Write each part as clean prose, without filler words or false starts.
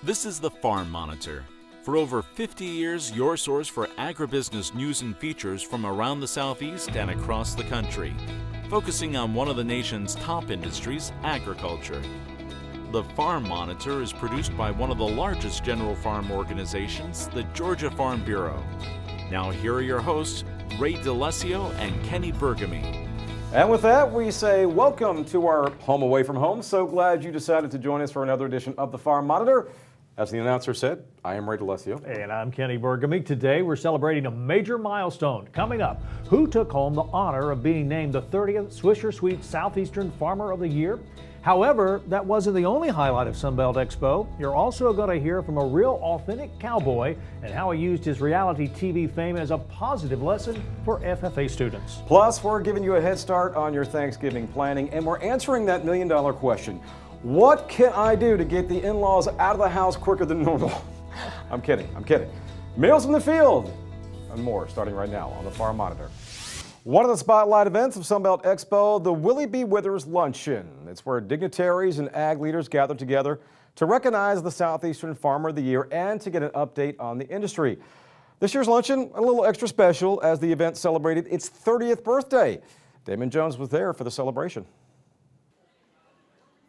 This is the Farm Monitor. For over 50 years, your source for agribusiness news and features from around the Southeast and across the country, focusing on one of the nation's top industries, agriculture. The Farm Monitor is produced by one of the largest general farm organizations, the Georgia Farm Bureau. Now here are your hosts, Ray DeLessio and Kenny Bergamy. And with that, we say welcome to our home away from home. So glad you decided to join us for another edition of the Farm Monitor. As the announcer said, I am Ray DeLessio. And I'm Kenny Bergamy. Today we're celebrating a major milestone. Coming up, who took home the honor of being named the 30th Swisher Sweet Southeastern Farmer of the Year? However, that wasn't the only highlight of Sunbelt Expo. You're also going to hear from a real authentic cowboy and how he used his reality TV fame as a positive lesson for FFA students. Plus, we're giving you a head start on your Thanksgiving planning, and we're answering that million-dollar question. What can I do to get the in-laws out of the house quicker than normal? I'm kidding. Meals in the field and more starting right now on the Farm Monitor. One of the spotlight events of Sunbelt Expo, the Willie B. Withers Luncheon. It's where dignitaries and ag leaders gather together to recognize the Southeastern Farmer of the Year and to get an update on the industry. This year's luncheon, a little extra special as the event celebrated its 30th birthday. Damon Jones was there for the celebration.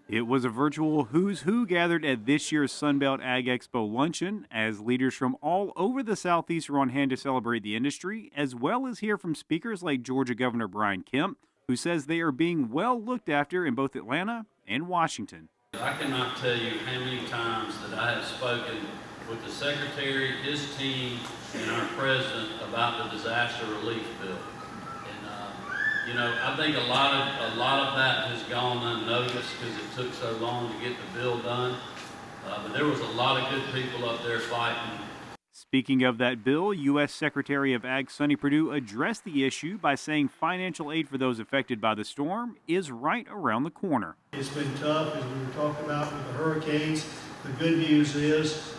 It was a virtual who's who gathered at this year's Sunbelt Ag Expo luncheon as leaders from all over the Southeast were on hand to celebrate the industry, as well as hear from speakers like Georgia Governor Brian Kemp, who says they are being well looked after in both Atlanta and Washington. I cannot tell you how many times that I have spoken with the Secretary, his team, and our President about the disaster relief bill. I think a lot of that has gone unnoticed because it took so long to get the bill done. But there was a lot of good people up there fighting. Speaking of that bill, U.S. Secretary of Ag Sonny Perdue addressed the issue by saying financial aid for those affected by the storm is right around the corner. It's been tough, as we were talking about with the hurricanes. The good news is,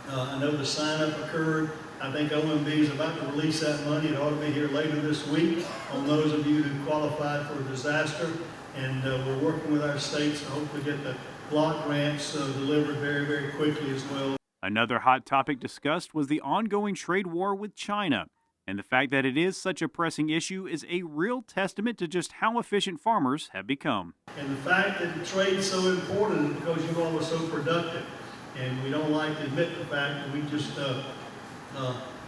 I know the sign-up occurred. I think OMB is about to release that money. It ought to be here later this week on those of you who qualified for a disaster. And we're working with our states to hopefully get the block grants delivered very, very quickly as well. Another hot topic discussed was the ongoing trade war with China. And the fact that it is such a pressing issue is a real testament to just how efficient farmers have become. And the fact that the trade is so important is because you all are so productive. And we don't like to admit the fact that we just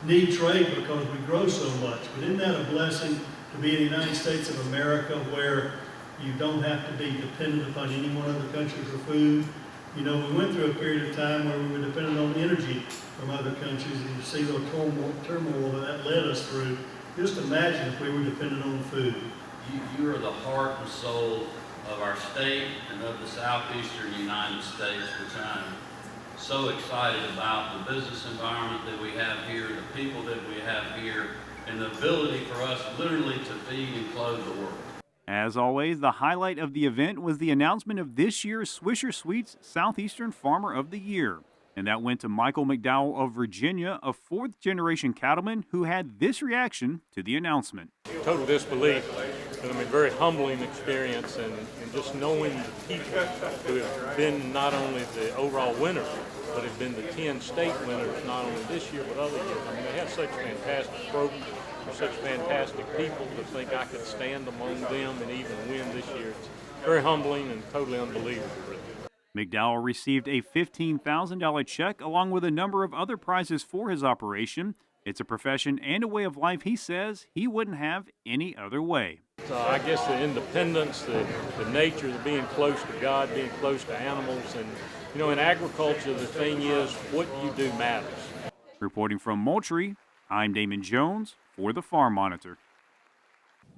need trade because we grow so much. But isn't that a blessing to be in the United States of America where you don't have to be dependent upon any one of the countries for food? We went through a period of time where we were dependent on energy from other countries, and you see the turmoil that led us through. Just imagine if we were dependent on food. You are the heart and soul of our state and of the Southeastern United States, which I'm so excited about. The business environment that we have here, the people that we have here, and the ability for us literally to feed and clothe the world. As always, the highlight of the event was the announcement of this year's Swisher Sweets Southeastern Farmer of the Year. And that went to Michael McDowell of Virginia, a fourth-generation cattleman who had this reaction to the announcement. Total disbelief. Very humbling experience, and just knowing the people who have been not only the overall winners, but have been the 10 state winners, not only this year, but other years. They have such fantastic programs. They're such fantastic people to think I could stand among them and even win this year. It's very humbling and totally unbelievable. McDowell received a $15,000 check along with a number of other prizes for his operation. It's a profession and a way of life he says he wouldn't have any other way. I guess the independence, the nature, the being close to God, being close to animals. And, in agriculture, the thing is what you do matters. Reporting from Moultrie, I'm Damon Jones for the Farm Monitor.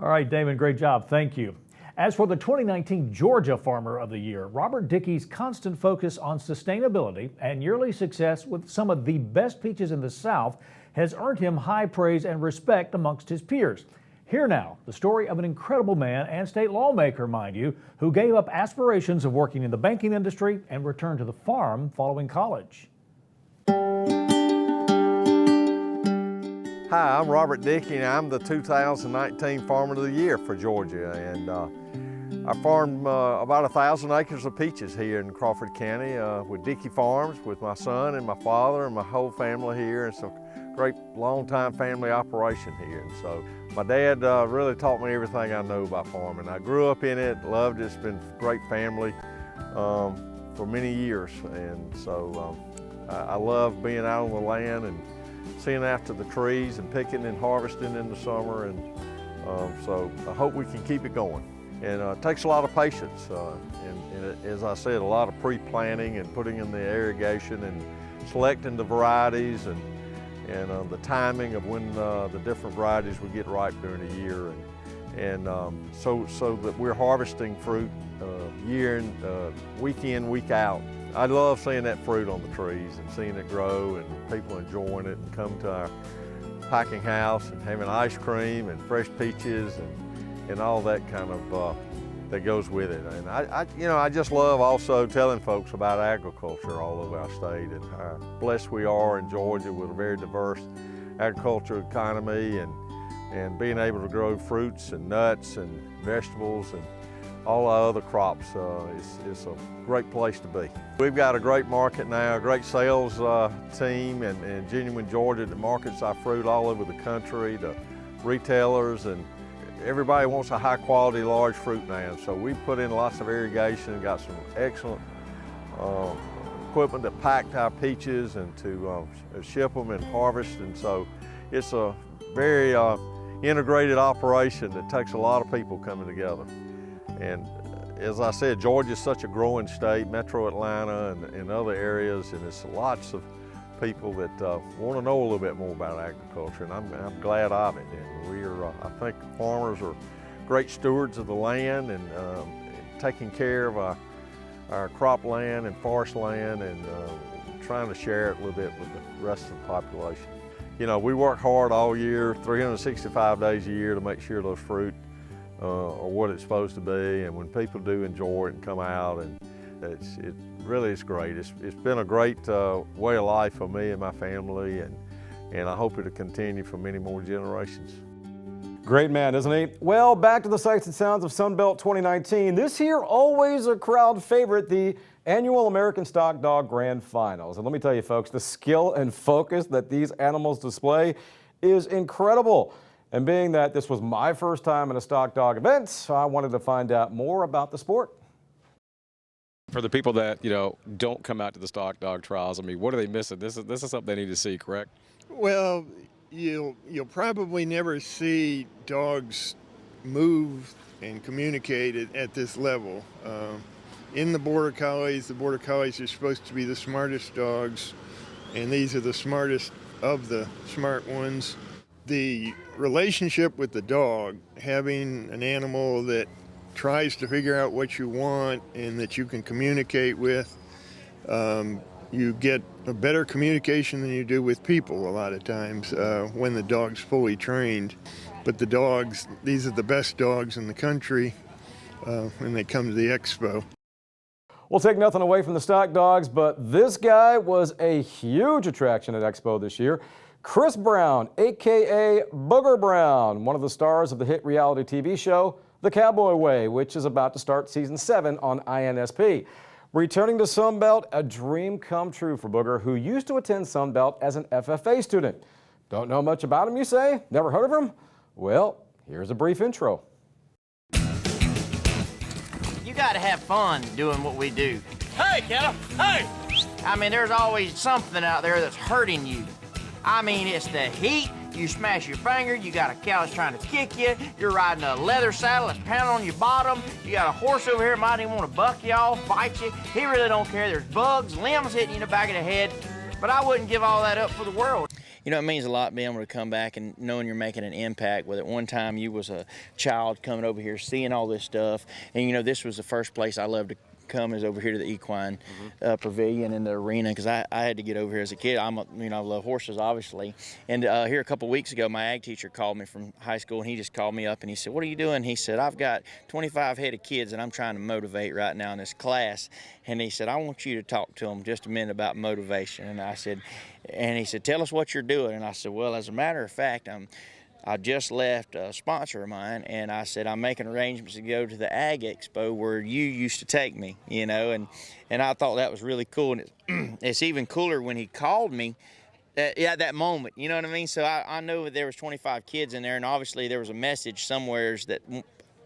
All right, Damon, great job. Thank you. As for the 2019 Georgia Farmer of the Year, Robert Dickey's constant focus on sustainability and yearly success with some of the best peaches in the South has earned him high praise and respect amongst his peers. Here now, the story of an incredible man and state lawmaker, mind you, who gave up aspirations of working in the banking industry and returned to the farm following college. Hi, I'm Robert Dickey, and I'm the 2019 Farmer of the Year for Georgia. And I farm about 1,000 acres of peaches here in Crawford County with Dickey Farms, with my son and my father and my whole family here. It's a great long-time family operation here. And so my dad really taught me everything I know about farming. I grew up in it, loved it. It's been a great family for many years. And so I love being out on the land and seeing after the trees and picking and harvesting in the summer. And so I hope we can keep it going. And it takes a lot of patience, and as I said, a lot of pre-planting and putting in the irrigation and selecting the varieties and the timing of when the different varieties will get ripe during the year, and so that we're harvesting fruit week in, week out. I love seeing that fruit on the trees and seeing it grow and people enjoying it and come to our packing house and having ice cream and fresh peaches and all that kind of that goes with it. And I just love also telling folks about agriculture all over our state and how blessed we are in Georgia with a very diverse agricultural economy and being able to grow fruits and nuts and vegetables and all our other crops. It's a great place to be. We've got a great market now, a great sales team in Genuine Georgia that markets our fruit all over the country to retailers, and everybody wants a high quality large fruit now. So we put in lots of irrigation, got some excellent equipment that packed our peaches and to ship them and harvest. And so it's a very integrated operation that takes a lot of people coming together. And as I said, Georgia is such a growing state, Metro Atlanta and other areas, and it's lots of people that want to know a little bit more about agriculture, and I'm glad of it. And I think farmers are great stewards of the land and taking care of our crop land and forest land and trying to share it a little bit with the rest of the population. You know, we work hard all year, 365 days a year to make sure those fruit are what it's supposed to be, and when people do enjoy it and come out, and it really is great. It's been a great way of life for me and my family, and I hope it'll continue for many more generations. Great man, isn't he? Well, back to the sights and sounds of Sunbelt 2019. This year, always a crowd favorite, the annual American Stock Dog Grand Finals. And let me tell you folks, the skill and focus that these animals display is incredible. And being that this was my first time in a stock dog event, I wanted to find out more about the sport. For the people that, don't come out to the stock dog trials, I mean, what are they missing? This is something they need to see, correct? Well, you'll probably never see dogs move and communicate at this level. In the Border Collies are supposed to be the smartest dogs, and these are the smartest of the smart ones. The relationship with the dog, having an animal that tries to figure out what you want and that you can communicate with, you get a better communication than you do with people a lot of times when the dog's fully trained. But the dogs, these are the best dogs in the country when they come to the expo. We'll take nothing away from the stock dogs, but this guy was a huge attraction at Expo this year. Chris Brown, aka Booger Brown, one of the stars of the hit reality TV show, The Cowboy Way, which is about to start season 7 on INSP. Returning to Sunbelt, a dream come true for Booger, who used to attend Sunbelt as an FFA student. Don't know much about him, you say? Never heard of him? Well, here's a brief intro. You gotta have fun doing what we do. Hey, kiddo, hey! I mean, there's always something out there that's hurting you. I mean, it's the heat, you smash your finger, you got a cow that's trying to kick you, you're riding a leather saddle that's pounding on your bottom, you got a horse over here that might even want to buck you off, bite you. He really don't care. There's bugs, limbs hitting you in the back of the head, but I wouldn't give all that up for the world. You know, it means a lot being able to come back and knowing you're making an impact. Whether at one time you was a child coming over here, seeing all this stuff, and this was the first place I loved to come is over here to the equine pavilion in the arena, because I had to get over here as a kid. I love horses, obviously. And here a couple weeks ago, my ag teacher called me from high school, and he just called me up and he said, "What are you doing?" He said, "I've got 25 head of kids and I'm trying to motivate right now in this class." And he said, "I want you to talk to them just a minute about motivation." And he said, "Tell us what you're doing." And I said, "Well, as a matter of fact, I'm I just left a sponsor of mine, and I said, I'm making arrangements to go to the Ag Expo where you used to take me, you know, and I thought that was really cool. And it's even cooler when he called me at that moment, you know what I mean? So I know that there was 25 kids in there, and obviously there was a message somewheres that,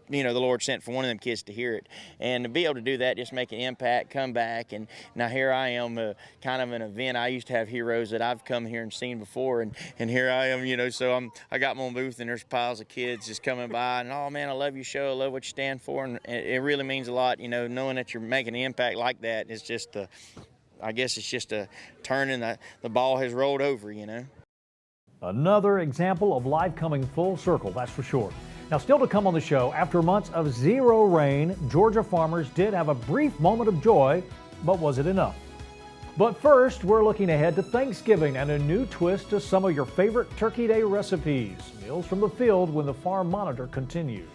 you know, the Lord sent for one of them kids to hear it. And to be able to do that, just make an impact, come back, and now here I am, kind of an event. I used to have heroes that I've come here and seen before, and here I am, you know, so I got my booth, and there's piles of kids just coming by, and oh man, I love your show, I love what you stand for, and it really means a lot, you know, knowing that you're making an impact like that. It's just I guess it's just a turn, and the ball has rolled over, you know. Another example of life coming full circle, that's for sure. Now, still to come on the show, after months of zero rain, Georgia farmers did have a brief moment of joy, but was it enough? But first, we're looking ahead to Thanksgiving and a new twist to some of your favorite Turkey Day recipes. Meals from the field when the Farm Monitor continues.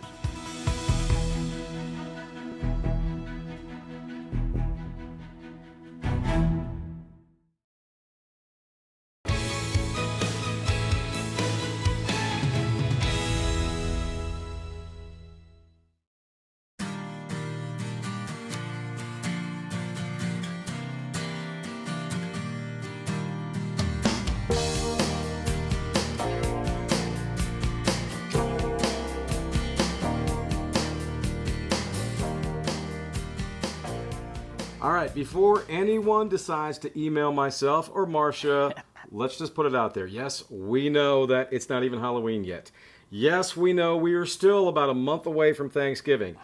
All right, before anyone decides to email myself or Marcia, let's just put it out there. Yes, we know that it's not even Halloween yet. Yes, we know we are still about a month away from Thanksgiving.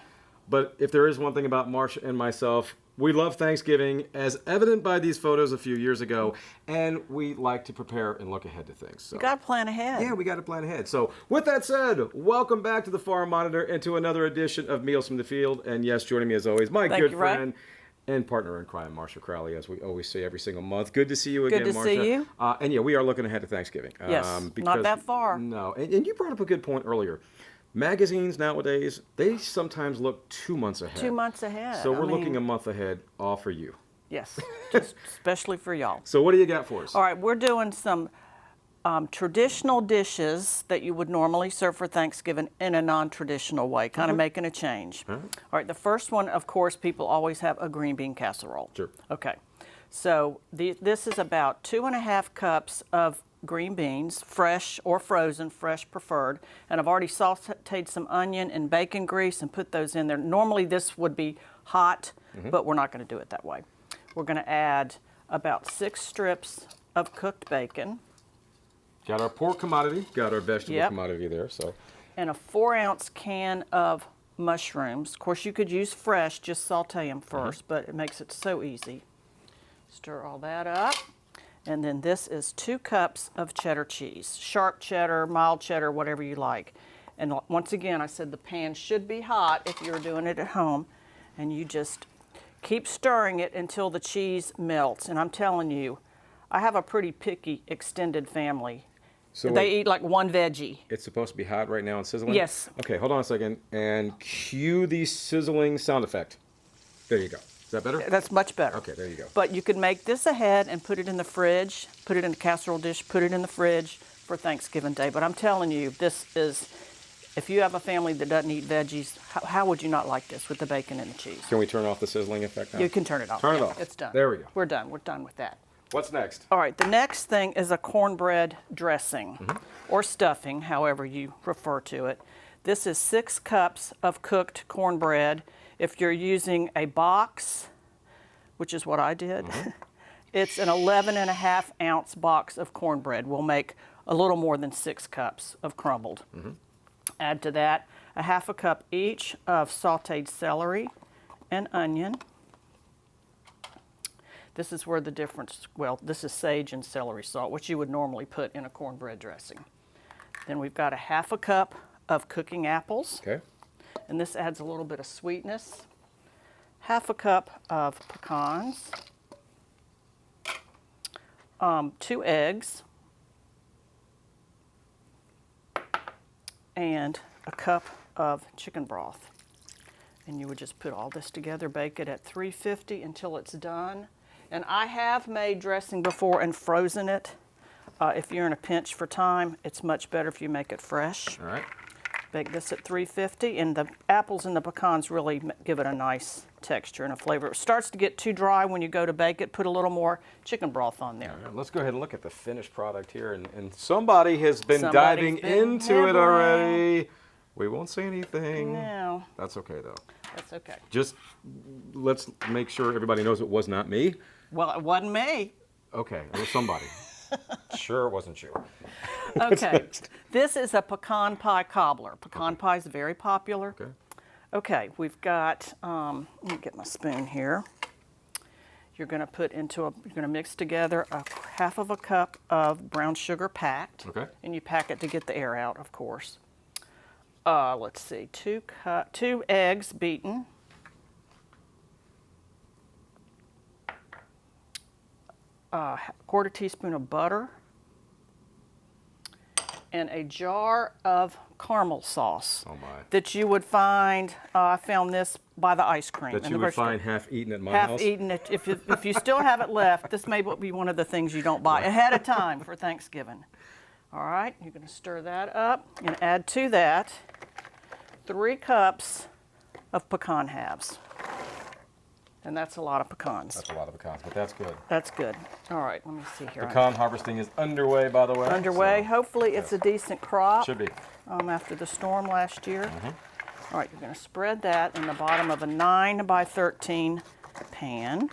But if there is one thing about Marcia and myself, we love Thanksgiving, as evident by these photos a few years ago, and we like to prepare and look ahead to things. So. You got to plan ahead. Yeah, we got to plan ahead. So with that said, welcome back to the Farm Monitor and to another edition of Meals from the Field. And yes, joining me as always, my good friend and partner in crime, Marcia Crowley, as we always say every single month. Good to see you again, Marcia. Good to see you. And yeah, we are looking ahead to Thanksgiving. Yes, not that far. No, and you brought up a good point earlier. Magazines nowadays, they sometimes look 2 months ahead. 2 months ahead. So we're looking a month ahead, all for you. Yes, just especially for y'all. So what do you got for us? All right, we're doing some traditional dishes that you would normally serve for Thanksgiving in a non-traditional way, kind of making a change. All right, the first one, of course, people always have a green bean casserole. Sure. Okay, so this is about 2.5 cups of green beans, fresh or frozen, fresh preferred, and I've already sauteed some onion and bacon grease and put those in there. Normally this would be hot, but we're not going to do it that way. We're going to add about 6 strips of cooked bacon. Got our pork commodity, got our vegetable commodity there. So, and a 4-ounce can of mushrooms. Of course, you could use fresh, just saute them first, but it makes it so easy. Stir all that up. And then this is 2 cups of cheddar cheese, sharp cheddar, mild cheddar, whatever you like. And once again, I said the pan should be hot if you're doing it at home. And you just keep stirring it until the cheese melts. And I'm telling you, I have a pretty picky extended family. So they eat like one veggie. It's supposed to be hot right now and sizzling? Yes. Okay, hold on a second. And cue the sizzling sound effect. There you go. Is that better? That's much better. Okay, there you go. But you can make this ahead and put it in the fridge, put it in a casserole dish, put it in the fridge for Thanksgiving Day. But I'm telling you, this is, if you have a family that doesn't eat veggies, how would you not like this with the bacon and the cheese? Can we turn off the sizzling effect now? You can turn it off. Turn it off. It's done. There we go. We're done. We're done with that. What's next? All right, the next thing is a cornbread dressing or stuffing, however you refer to it. This is 6 cups of cooked cornbread. If you're using a box, which is what I did, it's an 11.5-ounce box of cornbread. We'll make a little more than 6 cups of crumbled. Add to that a 1/2 cup each of sauteed celery and onion. This is where the difference, well, this is sage and celery salt, which you would normally put in a cornbread dressing. Then we've got a 1/2 cup of cooking apples. Okay. And this adds a little bit of sweetness. 1/2 cup of pecans. 2 eggs. And a cup of chicken broth. And you would just put all this together, bake it at 350 until it's done. And I have made dressing before and frozen it. If you're in a pinch for time, it's much better if you make it fresh. All right. Bake this at 350, and the apples and the pecans really give it a nice texture and a flavor. If it starts to get too dry when you go to bake it, put a little more chicken broth on there. All right, let's go ahead and look at the finished product here. And somebody has been diving into it already. We won't say anything. No. That's okay, though. That's okay. Just let's make sure everybody knows it was not me. Well, it wasn't me. Okay, it was somebody. Sure, it wasn't you. Okay, this is a pecan pie cobbler. Pecan pie is very popular. Okay. Okay, we've got, let me get my spoon here. You're going to put into you're going to mix together half of a cup of brown sugar packed. Okay. And you pack it to get the air out, of course. Let's see, 2 eggs beaten. A quarter teaspoon of butter, and a jar of caramel sauce that you would find, I found this by the ice cream. That you would find half eaten at my house? Half eaten. If you still have it left, this may be one of the things you don't buy ahead of time for Thanksgiving. All right, you're going to stir that up and add to that 3 cups of pecan halves. And that's a lot of pecans. That's a lot of pecans, but that's good. That's good. All right, let me see here. Pecan harvesting is underway, by the way. Underway. So, hopefully it's a decent crop. Should be. After the storm last year. All right, you're going to spread that in the bottom of a 9 by 13 pan.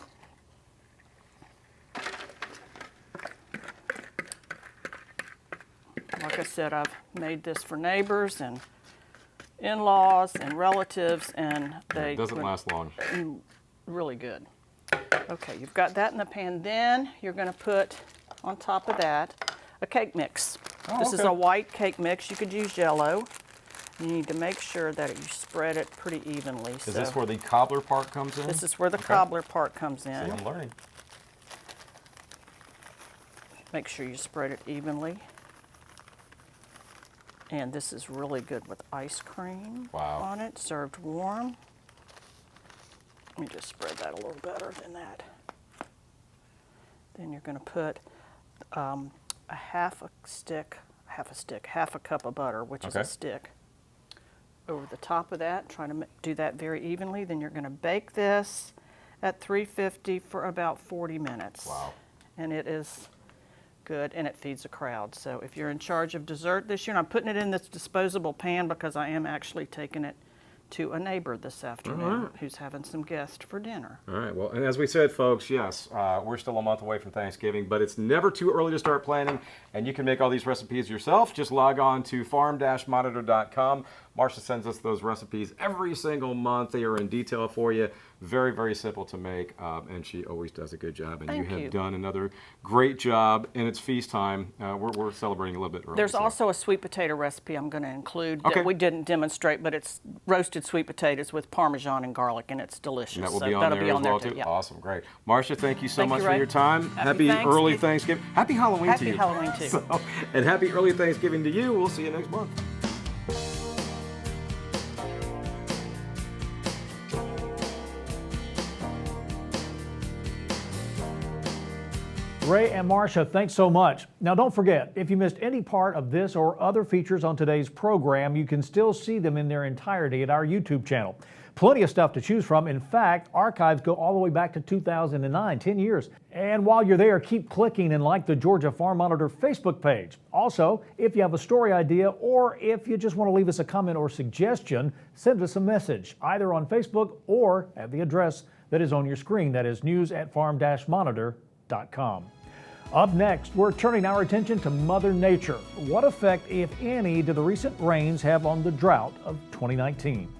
Like I said, I've made this for neighbors and in-laws and relatives, and it doesn't last long. Really good. Okay, you've got that in the pan. Then you're going to put on top of that a cake mix. This is a white cake mix. You could use Jell-O. You need to make sure that you spread it pretty evenly. Is this where the cobbler part comes in? This is where the cobbler part comes in. See, I'm learning. Make sure you spread it evenly. And this is really good with ice cream on it, served warm. Let me just spread that a little better than that. Then you're going to put half a cup of butter, which is a stick, over the top of that. Try to do that very evenly. Then you're going to bake this at 350 for about 40 minutes. Wow. And it is good, and it feeds a crowd. So if you're in charge of dessert this year, and I'm putting it in this disposable pan because I am actually taking it to a neighbor this afternoon who's having some guests for dinner. All right, well, and as we said, folks, yes, we're still a month away from Thanksgiving, but it's never too early to start planning, and you can make all these recipes yourself. Just log on to farm-monitor.com. Marcia sends us those recipes every single month. They are in detail for you. Very, very simple to make, and she always does a good job. And Thank you you. have done another great job, and it's feast time. We're celebrating a little bit early. There's also a sweet potato recipe I'm going to include that we didn't demonstrate, but it's roasted sweet potatoes with Parmesan and garlic, and it's delicious. And that will so be on that'll there be as on well, there too? Yeah. Awesome, great. Marcia, thank you so Thank much you, for Ray. your time. Happy early Thanksgiving. Happy Halloween to you. Happy Halloween, too. And happy early Thanksgiving to you. We'll see you next month. Ray and Marcia, thanks so much. Now don't forget, if you missed any part of this or other features on today's program, you can still see them in their entirety at our YouTube channel. Plenty of stuff to choose from. In fact, archives go all the way back to 2009, 10 years. And while you're there, keep clicking and like the Georgia Farm Monitor Facebook page. Also, if you have a story idea or if you just want to leave us a comment or suggestion, send us a message either on Facebook or at the address that is on your screen. That is news@farm-monitor.com. Up next, we're turning our attention to Mother Nature. What effect, if any, do the recent rains have on the drought of 2019?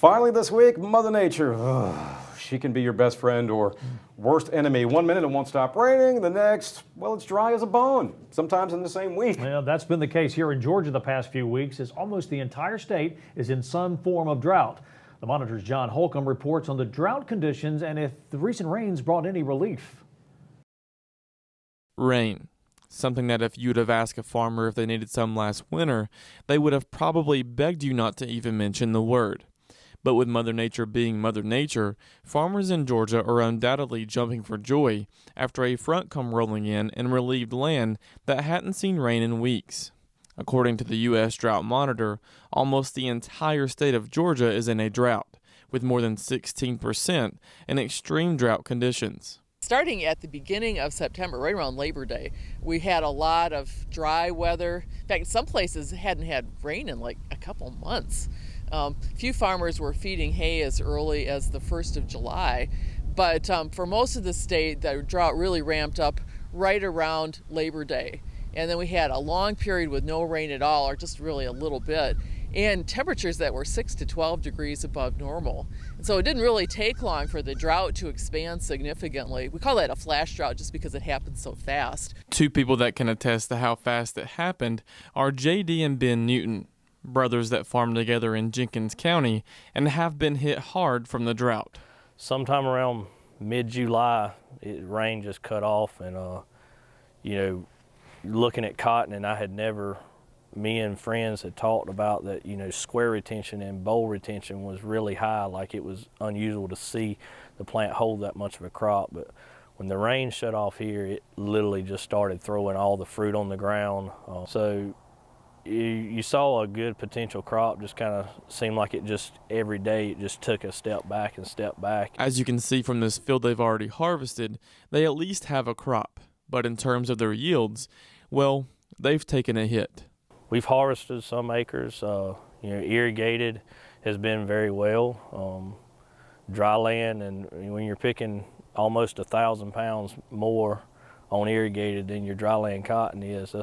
Finally this week, Mother Nature. She can be your best friend or worst enemy. 1 minute it won't stop raining, the next, well, it's dry as a bone, sometimes in the same week. Well, that's been the case here in Georgia the past few weeks, as almost the entire state is in some form of drought. The Monitor's John Holcomb reports on the drought conditions and if the recent rains brought any relief. Rain. Something that if you'd have asked a farmer if they needed some last winter, they would have probably begged you not to even mention the word. But with Mother Nature being Mother Nature, farmers in Georgia are undoubtedly jumping for joy after a front come rolling in and relieved land that hadn't seen rain in weeks. According to the U.S. Drought Monitor, almost the entire state of Georgia is in a drought, with more than 16% in extreme drought conditions. Starting at the beginning of September, right around Labor Day, we had a lot of dry weather. In fact, some places hadn't had rain in like a couple months. Few farmers were feeding hay as early as the 1st of July, but for most of the state, the drought really ramped up right around Labor Day. And then we had a long period with no rain at all, or just really a little bit, and temperatures that were 6 to 12 degrees above normal. And so it didn't really take long for the drought to expand significantly. We call that a flash drought just because it happened so fast. Two people that can attest to how fast it happened are J.D. and Ben Newton, brothers that farm together in Jenkins County and have been hit hard from the drought. Sometime around mid-July, rain just cut off, and looking at cotton, and I had never, me and friends had talked about that, square retention and bowl retention was really high, like it was unusual to see the plant hold that much of a crop. But when the rain shut off here, it literally just started throwing all the fruit on the ground. So you saw a good potential crop, just kind of seemed like it just every day it just took a step back and step back. As you can see from this field they've already harvested, they at least have a crop. But in terms of their yields, well, they've taken a hit. We've harvested some acres, irrigated has been very well. Dry land, and when you're picking almost 1,000 pounds more on irrigated than your dry land cotton is,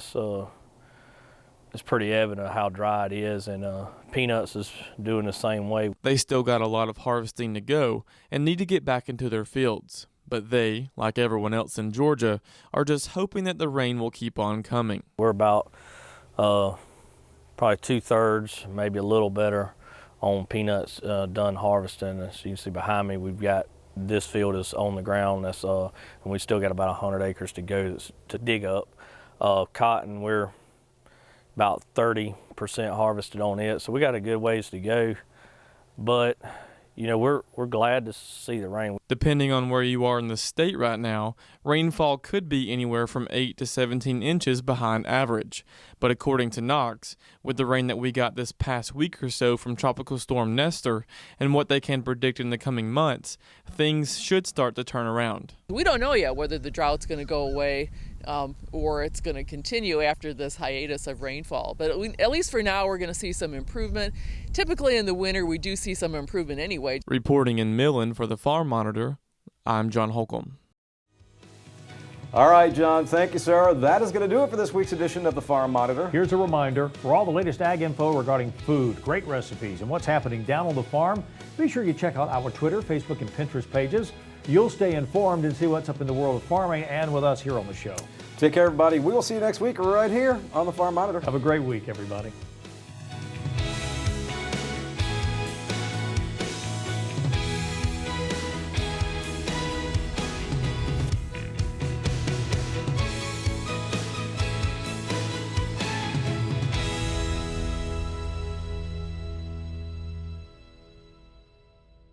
it's pretty evident how dry it is, and peanuts is doing the same way. They still got a lot of harvesting to go and need to get back into their fields. But they, like everyone else in Georgia, are just hoping that the rain will keep on coming. We're about probably 2/3, maybe a little better on peanuts done harvesting. As you can see behind me, we've got this field is on the ground, and we still got about 100 acres to go to dig up. Cotton, we're about 30% harvested on it, so we got a good ways to go. But we're glad to see the rain. Depending on where you are in the state right now, rainfall could be anywhere from 8 to 17 inches behind average. But according to Knox, with the rain that we got this past week or so from Tropical Storm Nestor and what they can predict in the coming months, things should start to turn around. We don't know yet whether the drought's going to go away or it's going to continue after this hiatus of rainfall. But at least for now, we're going to see some improvement. Typically in the winter, we do see some improvement anyway. Reporting in Millen for the Farm Monitor, I'm John Holcomb. All right, John, thank you, sir. That is going to do it for this week's edition of the Farm Monitor. Here's a reminder, for all the latest ag info regarding food, great recipes, and what's happening down on the farm, be sure you check out our Twitter, Facebook, and Pinterest pages. You'll stay informed and see what's up in the world of farming and with us here on the show. Take care, everybody. We will see you next week right here on the Farm Monitor. Have a great week, everybody.